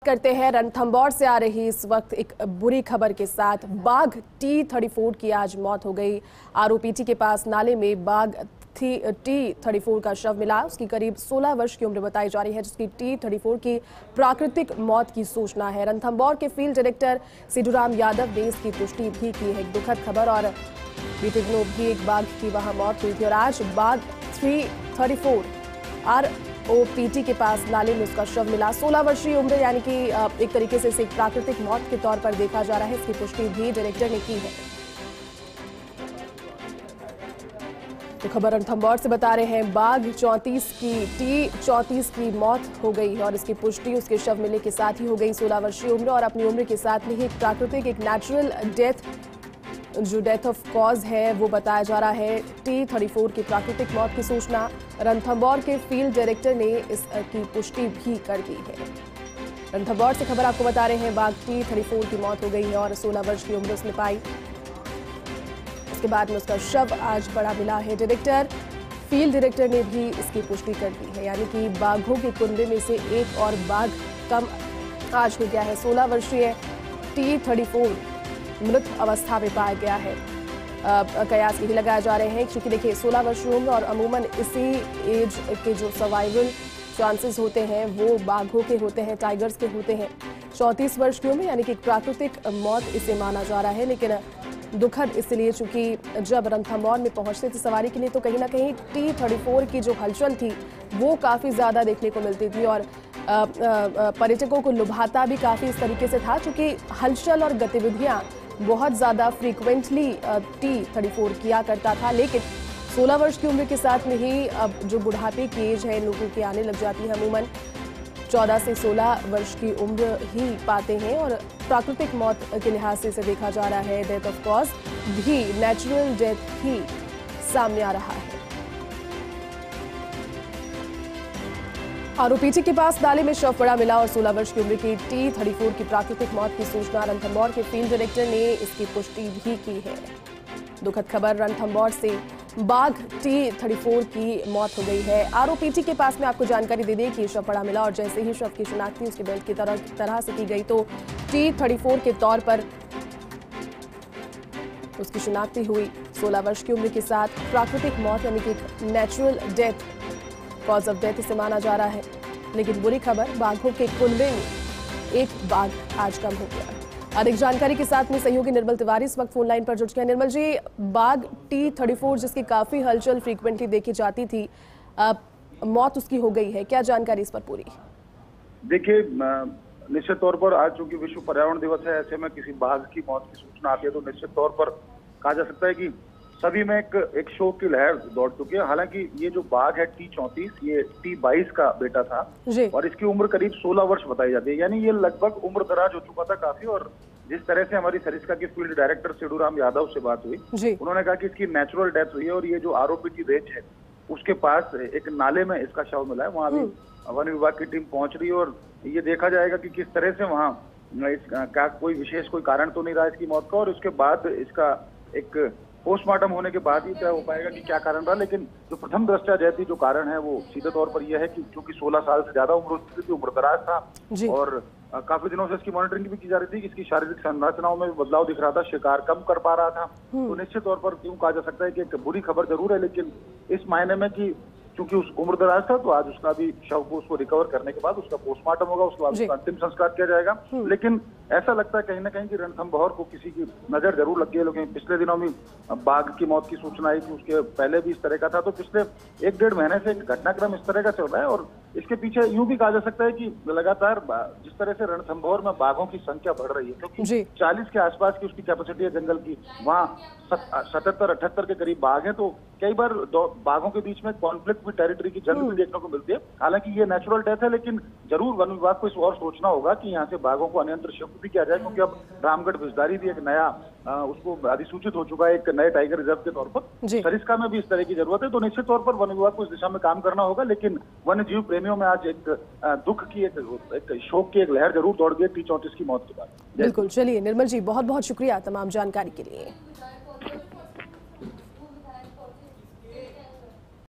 करते हैं रणथंभौर से आ रही इस वक्त एक बुरी खबर के साथ। बाघ T34 की आज मौत हो गई। आरओपीटी के पास नाले में बाघ T34 का शव मिला। उसकी करीब 16 वर्ष की उम्र बताई जा रही है, जिसकी T34 की प्राकृतिक मौत की सूचना है। रणथंभौर के फील्ड डायरेक्टर सिद्धूराम यादव ने इसकी पुष्टि भी की है। एक दुखद खबर, और बीते दिनों भी एक बाघ की वहां मौत हुई थी और आज बाघ T34 आरओपीटी के पास नाले में उसका शव मिला। 16 वर्षीय उम्र, यानी कि एक तरीके से इसे एक प्राकृतिक मौत के तौर पर देखा जा रहा है। इसकी पुष्टि भी डायरेक्टर ने की है। तो खबर रणथंभौर से बता रहे हैं, बाघ T34 की मौत हो गई है और इसकी पुष्टि उसके शव मिलने के साथ ही हो गई। 16 वर्षीय उम्र और अपनी उम्र के साथ में ही एक प्राकृतिक, एक नेचुरल डेथ, जो डेथ ऑफ कॉज है वो बताया जा रहा है। T34 की प्राकृतिक मौत की सूचना रणथंभौर के फील्ड डायरेक्टर ने इसकी पुष्टि भी कर दी है। रणथंभौर से खबर आपको बता रहे हैं, बाघ T34 की मौत हो गई है और 16 वर्ष की उम्र उसने पाई। उसके बाद में उसका शव आज पड़ा मिला है। डायरेक्टर, फील्ड डायरेक्टर ने भी इसकी पुष्टि कर दी है, यानी कि बाघों के कुनबे में से एक और बाघ कम आज हो गया है। 16 वर्षीय T34 मृत अवस्था में पाया गया है। कयास यही लगाए जा रहे हैं, क्योंकि देखिए 16 वर्ष उम्र और अमूमन इसी एज के जो सर्वाइवल चांसेस होते हैं वो बाघों के होते हैं, टाइगर्स के होते हैं। 34 वर्ष की उम्र, यानी कि प्राकृतिक मौत इसे माना जा रहा है। लेकिन दुखद इसलिए चूंकि जब रणथंभौर में पहुंचते थे सवारी के लिए, तो कहीं ना कहीं T34 की जो हलचल थी वो काफ़ी ज़्यादा देखने को मिलती थी और पर्यटकों को लुभाता भी काफ़ी इस तरीके से था, चूंकि हलचल और गतिविधियां बहुत ज़्यादा फ्रीक्वेंटली T34 किया करता था। लेकिन 16 वर्ष की उम्र के साथ में ही अब जो बुढ़ापे की एज है लोगों की आने लग जाती है। अमूमन 14 से 16 वर्ष की उम्र ही पाते हैं और प्राकृतिक मौत के लिहाज से इसे देखा जा रहा है। डेथ ऑफ कॉज भी नेचुरल डेथ ही सामने आ रहा है। आरओपीटी के पास नाले में शव पड़ा मिला और 16 वर्ष की उम्र की T34 की प्राकृतिक मौत की सूचना रणथंभौर के फील्ड डायरेक्टर ने इसकी पुष्टि भी की है। दुखद खबर तरह से बाघ T34 की मौत हो गई है। आरओपीटी के पास में आपको जानकारी दे दें कि शव पड़ा मिला और जैसे ही शव की शिनाख्ती उसके बेल्ट की तरह से की गई, तो T34 के तौर पर उसकी शिनाख्ती हुई। 16 वर्ष की उम्र के साथ प्राकृतिक मौत, यानी कि natural death, cause of death इसे माना जा रहा है। लेकिन बुरी खबर, बाघों के कुनबे में एक बाघ आज कम हो गया। अधिक जानकारी के साथ में सहयोगी निर्मल तिवारी इस वक्त फोन लाइन पर जुड़ गए। निर्मल जी, बाघ T34 जिसकी काफी हलचल फ्रीक्वेंटली देखी जाती थी, मौत उसकी हो गई है, क्या जानकारी इस पर पूरी? देखिए, निश्चित तौर पर आज चूंकि विश्व पर्यावरण दिवस है, ऐसे में किसी बाघ की मौत की सूचना आती है तो निश्चित तौर पर कहा जा सकता है कि सभी में एक शोक की लहर दौड़ चुकी है। हालांकि ये जो बाघ है T34, ये T22 का बेटा था और इसकी उम्र करीब 16 वर्ष बताई जाती है, यानी ये लगभग उम्र दराज हो चुका था काफी। और जिस तरह से हमारी सरिस्का के फील्ड डायरेक्टर सिद्धूराम यादव से बात हुई, उन्होंने कहा कि इसकी नेचुरल डेथ हुई है और ये जो आरओपीटी रेंज है उसके पास एक नाले में इसका शव मिला है। वहाँ भी वन विभाग की टीम पहुंच रही है और ये देखा जाएगा कि किस तरह से वहाँ क्या कोई विशेष कोई कारण तो नहीं रहा इसकी मौत का, और उसके बाद इसका एक पोस्टमार्टम होने के बाद ही तय हो पाएगा कि क्या कारण रहा। लेकिन जो प्रथम दृष्टया जयती जो कारण है वो सीधे तौर पर यह है कि क्योंकि 16 साल से ज्यादा उम्र उसकी थी, उम्र दराज था और काफी दिनों से इसकी मॉनिटरिंग भी की जा रही थी कि इसकी शारीरिक संरचनाओं में भी बदलाव दिख रहा था, शिकार कम कर पा रहा था। तो निश्चित तौर पर यूं कहा जा सकता है कि एक बुरी खबर जरूर है, लेकिन इस मायने में कि चूंकि उस उम्र दराज था तो आज उसका भी शव को उसको रिकवर करने के बाद उसका पोस्टमार्टम होगा, उसके बाद उसका अंतिम संस्कार किया जाएगा। लेकिन ऐसा लगता है कहीं ना कहीं कि रणथंभौर को किसी की नजर जरूर लग गई है। लेकिन पिछले दिनों में बाघ की मौत की सूचना आई थी, उसके पहले भी इस तरह का था, तो पिछले 1-1.5 महीने से एक घटनाक्रम इस तरह का चल रहा है। और इसके पीछे यूं भी कहा जा सकता है कि लगातार जिस तरह से रणथंभौर में बाघों की संख्या बढ़ रही है, क्योंकि 40 के आसपास की उसकी कैपेसिटी है जंगल की, वहाँ 77-78 के करीब बाघ हैं, तो कई बार बाघों के बीच में कॉन्फ्लिक्ट भी, टेरिटरी की जंग भी देखने को मिलती है। हालांकि ये नेचुरल डेथ है, लेकिन जरूर वन विभाग को इस और सोचना होगा कि यहाँ से बाघों को अन्यत्र शिफ्ट भी किया जाए, क्योंकि अब रामगढ़ भिसदारी भी एक नया उसको अधिसूचित हो चुका है एक नए टाइगर रिजर्व के तौर पर। सरिस्का में भी इस तरह की जरूरत है, तो निश्चित तौर पर वन विभाग को इस दिशा में काम करना होगा। लेकिन वन्य जीव प्रेमियों में आज एक दुख की, एक शोक की एक लहर जरूर दौड़ गई T34 की मौत के बाद। बिल्कुल, चलिए निर्मल जी, बहुत बहुत शुक्रिया तमाम जानकारी के लिए।